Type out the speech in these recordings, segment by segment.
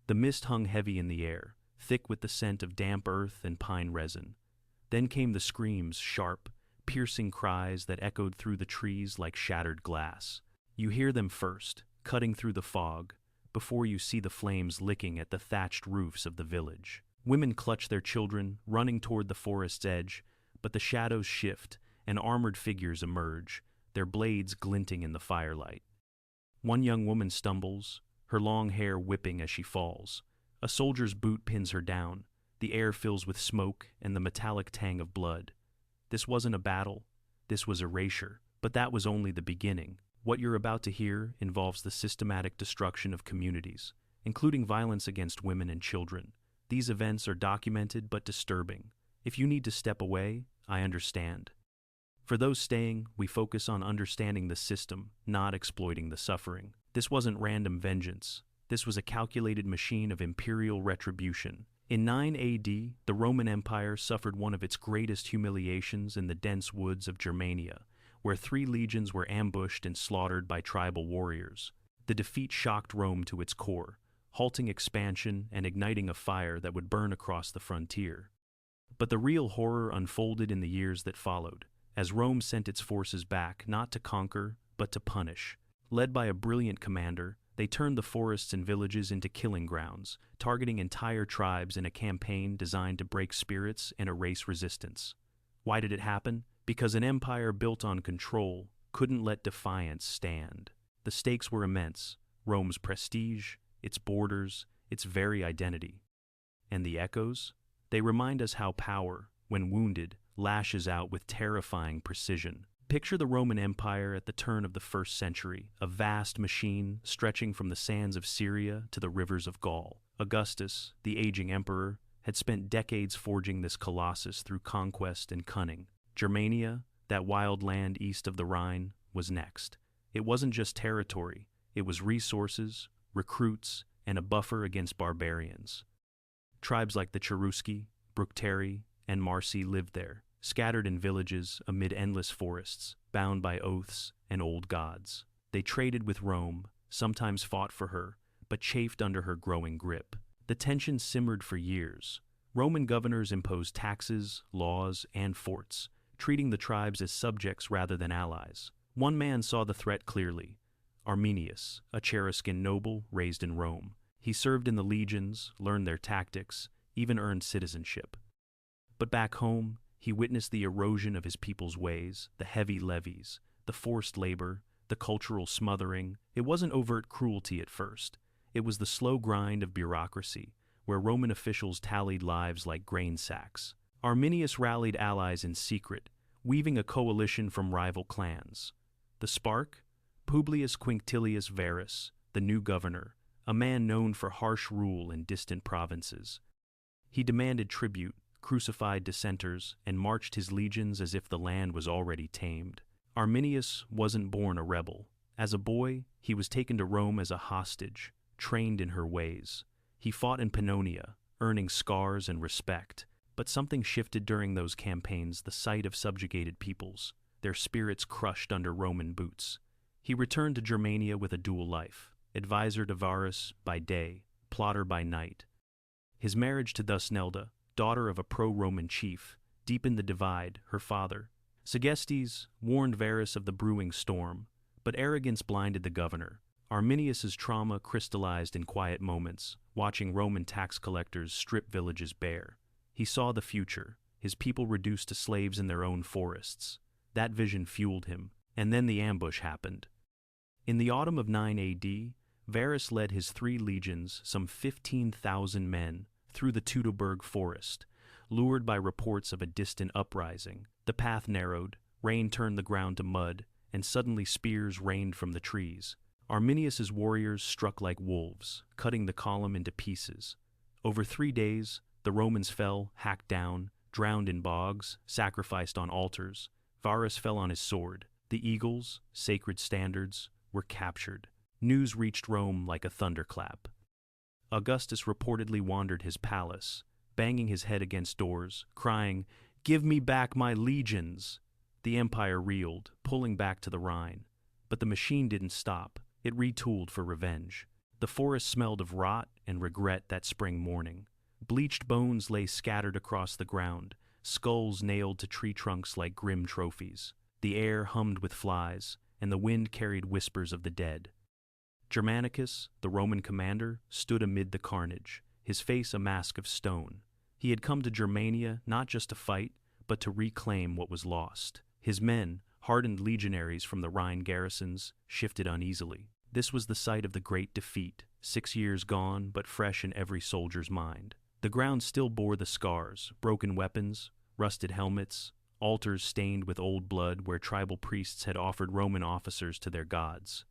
The mist hung heavy in the air, thick with the scent of damp earth and pine resin. Then came the screams, sharp, piercing cries that echoed through the trees like shattered glass. You hear them first, cutting through the fog, before you see the flames licking at the thatched roofs of the village. Women clutch their children, running toward the forest's edge, but the shadows shift, and armored figures emerge, their blades glinting in the firelight. One young woman stumbles, her long hair whipping as she falls. A soldier's boot pins her down. The air fills with smoke and the metallic tang of blood. This wasn't a battle, this was erasure, but that was only the beginning. What you're about to hear involves the systematic destruction of communities, including violence against women and children. These events are documented but disturbing. If you need to step away, I understand. For those staying, we focus on understanding the system, not exploiting the suffering. This wasn't random vengeance. This was a calculated machine of imperial retribution. In 9 AD, the Roman Empire suffered one of its greatest humiliations in the dense woods of Germania, where 3 legions were ambushed and slaughtered by tribal warriors. The defeat shocked Rome to its core, halting expansion and igniting a fire that would burn across the frontier. But the real horror unfolded in the years that followed, as Rome sent its forces back not to conquer, but to punish. Led by a brilliant commander, they turned the forests and villages into killing grounds, targeting entire tribes in a campaign designed to break spirits and erase resistance. Why did it happen? Because an empire built on control couldn't let defiance stand. The stakes were immense: Rome's prestige, its borders, its very identity. And the echoes? They remind us how power, when wounded, lashes out with terrifying precision. Picture the Roman Empire at the turn of the 1st century, a vast machine stretching from the sands of Syria to the rivers of Gaul. Augustus, the aging emperor, had spent decades forging this colossus through conquest and cunning. Germania, that wild land east of the Rhine, was next. It wasn't just territory, it was resources, recruits, and a buffer against barbarians. Tribes like the Cherusci, Bructeri, and Marsi lived there, scattered in villages amid endless forests, bound by oaths and old gods. They traded with Rome, sometimes fought for her, but chafed under her growing grip. The tension simmered for years. Roman governors imposed taxes, laws, and forts, treating the tribes as subjects rather than allies. One man saw the threat clearly: Arminius, a Cheruscan noble raised in Rome. He served in the legions, learned their tactics, even earned citizenship. But back home, he witnessed the erosion of his people's ways, the heavy levies, the forced labor, the cultural smothering. It wasn't overt cruelty at first. It was the slow grind of bureaucracy, where Roman officials tallied lives like grain sacks. Arminius rallied allies in secret, weaving a coalition from rival clans. The spark? Publius Quinctilius Varus, the new governor, a man known for harsh rule in distant provinces. He demanded tribute, crucified dissenters, and marched his legions as if the land was already tamed. Arminius wasn't born a rebel. As a boy, he was taken to Rome as a hostage, trained in her ways. He fought in Pannonia, earning scars and respect. But something shifted during those campaigns, the sight of subjugated peoples, their spirits crushed under Roman boots. He returned to Germania with a dual life, advisor to Varus by day, plotter by night. His marriage to Thusnelda, daughter of a pro-Roman chief, deepened the divide. Her father, Segestes, warned Varus of the brewing storm, but arrogance blinded the governor. Arminius's trauma crystallized in quiet moments, watching Roman tax collectors strip villages bare. He saw the future, his people reduced to slaves in their own forests. That vision fueled him, and then the ambush happened. In the autumn of 9 AD, Varus led his 3 legions, some 15,000 men, through the Teutoburg Forest. Lured by reports of a distant uprising, the path narrowed, rain turned the ground to mud, and suddenly spears rained from the trees. Arminius's warriors struck like wolves, cutting the column into pieces. Over 3 days, the Romans fell, hacked down, drowned in bogs, sacrificed on altars. Varus fell on his sword. The eagles, sacred standards, were captured. News reached Rome like a thunderclap. Augustus reportedly wandered his palace, banging his head against doors, crying, "Give me back my legions!" The empire reeled, pulling back to the Rhine. But the machine didn't stop. It retooled for revenge. The forest smelled of rot and regret that spring morning. Bleached bones lay scattered across the ground, skulls nailed to tree trunks like grim trophies. The air hummed with flies, and the wind carried whispers of the dead. Germanicus, the Roman commander, stood amid the carnage, his face a mask of stone. He had come to Germania not just to fight, but to reclaim what was lost. His men, hardened legionaries from the Rhine garrisons, shifted uneasily. This was the site of the great defeat, 6 years gone but fresh in every soldier's mind. The ground still bore the scars, broken weapons, rusted helmets, altars stained with old blood where tribal priests had offered Roman officers to their gods.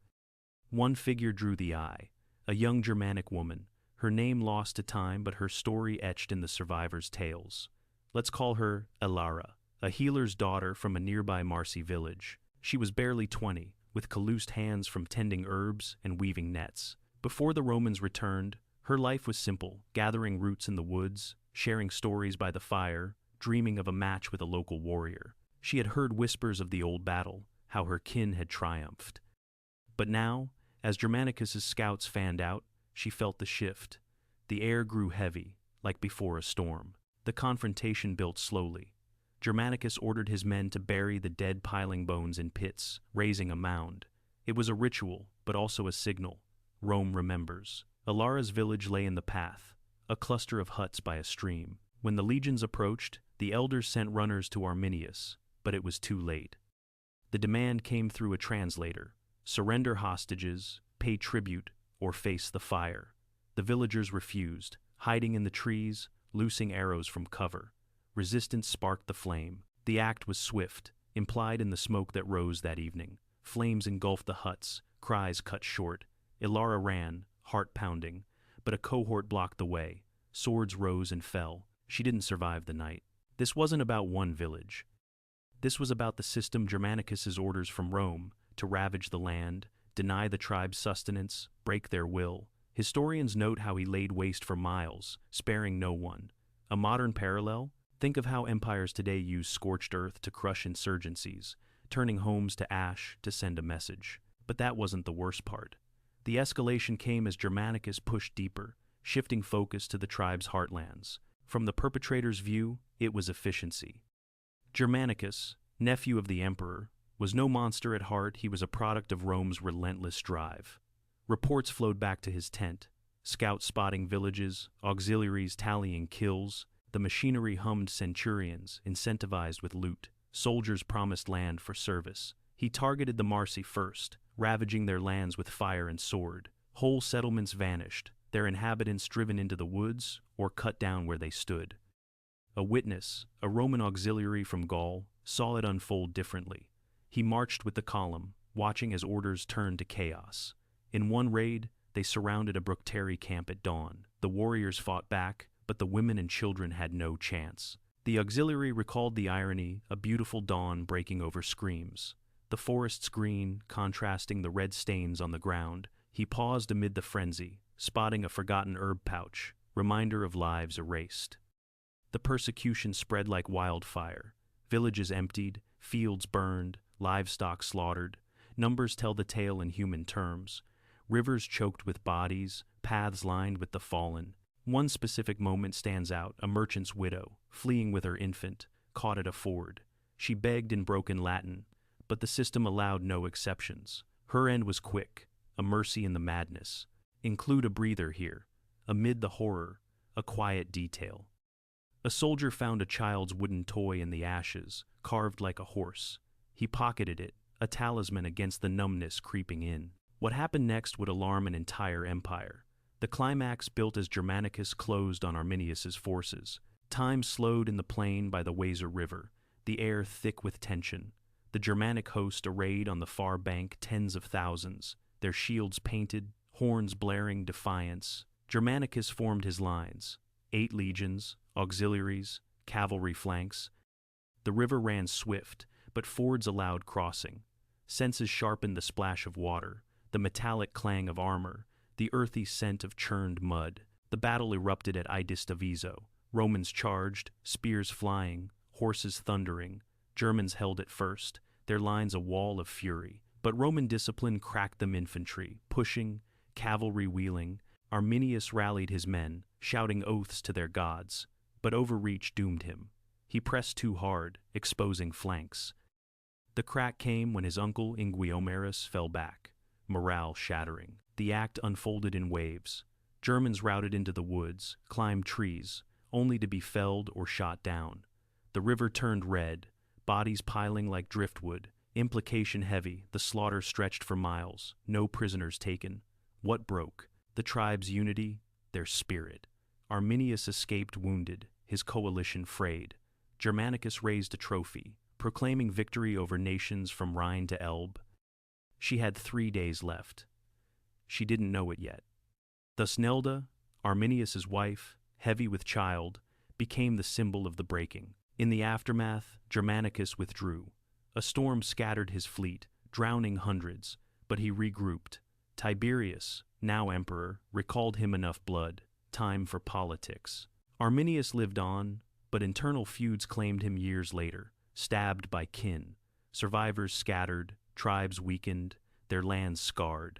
One figure drew the eye, a young Germanic woman, her name lost to time but her story etched in the survivors' tales. Let's call her Elara, a healer's daughter from a nearby Marsi village. She was barely 20, with calloused hands from tending herbs and weaving nets. Before the Romans returned, her life was simple, gathering roots in the woods, sharing stories by the fire, dreaming of a match with a local warrior. She had heard whispers of the old battle, how her kin had triumphed. But now, as Germanicus's scouts fanned out, she felt the shift. The air grew heavy, like before a storm. The confrontation built slowly. Germanicus ordered his men to bury the dead piling bones in pits, raising a mound. It was a ritual, but also a signal. Rome remembers. Alara's village lay in the path, a cluster of huts by a stream. When the legions approached, the elders sent runners to Arminius, but it was too late. The demand came through a translator: surrender hostages, pay tribute, or face the fire. The villagers refused, hiding in the trees, loosing arrows from cover. Resistance sparked the flame. The act was swift, implied in the smoke that rose that evening. Flames engulfed the huts, cries cut short. Elara ran, heart pounding, but a cohort blocked the way. Swords rose and fell. She didn't survive the night. This wasn't about one village. This was about the system Germanicus's orders from Rome to ravage the land, deny the tribe's sustenance, break their will. Historians note how he laid waste for miles, sparing no one. A modern parallel? Think of how empires today use scorched earth to crush insurgencies, turning homes to ash to send a message. But that wasn't the worst part. The escalation came as Germanicus pushed deeper, shifting focus to the tribe's heartlands. From the perpetrator's view, it was efficiency. Germanicus, nephew of the emperor, was no monster at heart. He was a product of Rome's relentless drive. Reports flowed back to his tent, scouts spotting villages, auxiliaries tallying kills. The machinery hummed centurions, incentivized with loot. Soldiers promised land for service. He targeted the Marsi first, ravaging their lands with fire and sword. Whole settlements vanished, their inhabitants driven into the woods or cut down where they stood. A witness, a Roman auxiliary from Gaul, saw it unfold differently. He marched with the column, watching as orders turned to chaos. In one raid, they surrounded a Bructeri camp at dawn. The warriors fought back, but the women and children had no chance. The auxiliary recalled the irony, a beautiful dawn breaking over screams. The forest's green, contrasting the red stains on the ground. He paused amid the frenzy, spotting a forgotten herb pouch, reminder of lives erased. The persecution spread like wildfire. Villages emptied, fields burned, livestock slaughtered. Numbers tell the tale in human terms. Rivers choked with bodies, paths lined with the fallen. One specific moment stands out: a merchant's widow, fleeing with her infant, caught at a ford. She begged in broken Latin, but the system allowed no exceptions. Her end was quick, a mercy in the madness. Include a breather here. Amid the horror, a quiet detail. A soldier found a child's wooden toy in the ashes, carved like a horse. He pocketed it, a talisman against the numbness creeping in. What happened next would alarm an entire empire. The climax built as Germanicus closed on Arminius's forces. Time slowed in the plain by the Weser River, the air thick with tension. The Germanic host arrayed on the far bank, tens of thousands, their shields painted, horns blaring defiance. Germanicus formed his lines, 8 legions, auxiliaries, cavalry flanks. The river ran swift, but fords allowed crossing. Senses sharpened the splash of water, the metallic clang of armor, the earthy scent of churned mud. The battle erupted at Idistavizo. Romans charged, spears flying, horses thundering. Germans held it first, their lines a wall of fury. But Roman discipline cracked them infantry, pushing, cavalry wheeling, Arminius rallied his men, shouting oaths to their gods, but overreach doomed him. He pressed too hard, exposing flanks. The crack came when his uncle Inguiomerus fell back, morale shattering. The act unfolded in waves. Germans routed into the woods, climbed trees, only to be felled or shot down. The river turned red, bodies piling like driftwood, implication heavy, the slaughter stretched for miles, no prisoners taken. What broke? The tribe's unity, their spirit. Arminius escaped wounded, his coalition frayed. Germanicus raised a trophy, proclaiming victory over nations from Rhine to Elbe. She had 3 days left. She didn't know it yet. Thus Nelda, Arminius's wife, heavy with child, became the symbol of the breaking. In the aftermath, Germanicus withdrew. A storm scattered his fleet, drowning hundreds, but he regrouped. Tiberius, now emperor, recalled him enough blood. Time for politics. Arminius lived on, but internal feuds claimed him years later, stabbed by kin. Survivors scattered, tribes weakened, their lands scarred.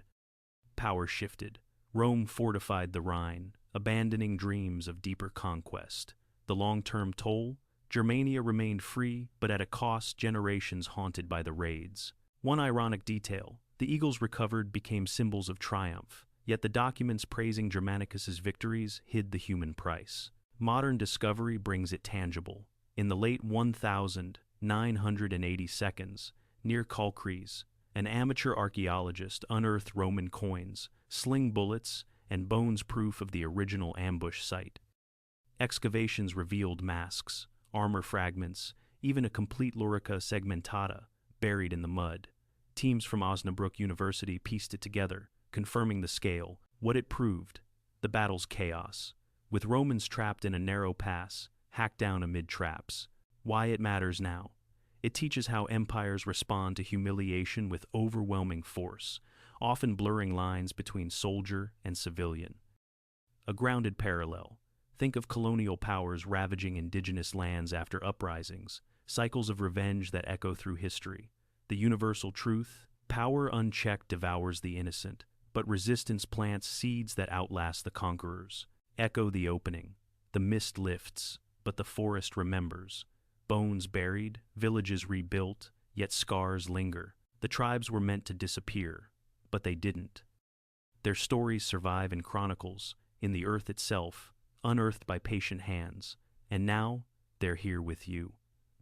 Power shifted. Rome fortified the Rhine, abandoning dreams of deeper conquest. The long-term toll? Germania remained free, but at a cost generations haunted by the raids. One ironic detail, the eagles recovered became symbols of triumph, yet the documents praising Germanicus's victories hid the human price. Modern discovery brings it tangible. In the late 1980s, near Calcres, an amateur archaeologist unearthed Roman coins, sling bullets, and bones proof of the original ambush site. Excavations revealed masks, armor fragments, even a complete lorica segmentata buried in the mud. Teams from Osnabrück University pieced it together, confirming the scale. What it proved: the battle's chaos, with Romans trapped in a narrow pass, hacked down amid traps. Why it matters now. It teaches how empires respond to humiliation with overwhelming force, often blurring lines between soldier and civilian. A grounded parallel. Think of colonial powers ravaging indigenous lands after uprisings, cycles of revenge that echo through history. The universal truth: power unchecked devours the innocent, but resistance plants seeds that outlast the conquerors. Echo the opening. The mist lifts, but the forest remembers. Bones buried, villages rebuilt, yet scars linger. The tribes were meant to disappear, but they didn't. Their stories survive in chronicles, in the earth itself, unearthed by patient hands. And now, they're here with you.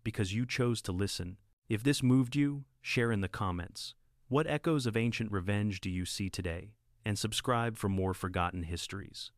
Because you chose to listen. If this moved you, share in the comments. What echoes of ancient revenge do you see today? And subscribe for more forgotten histories.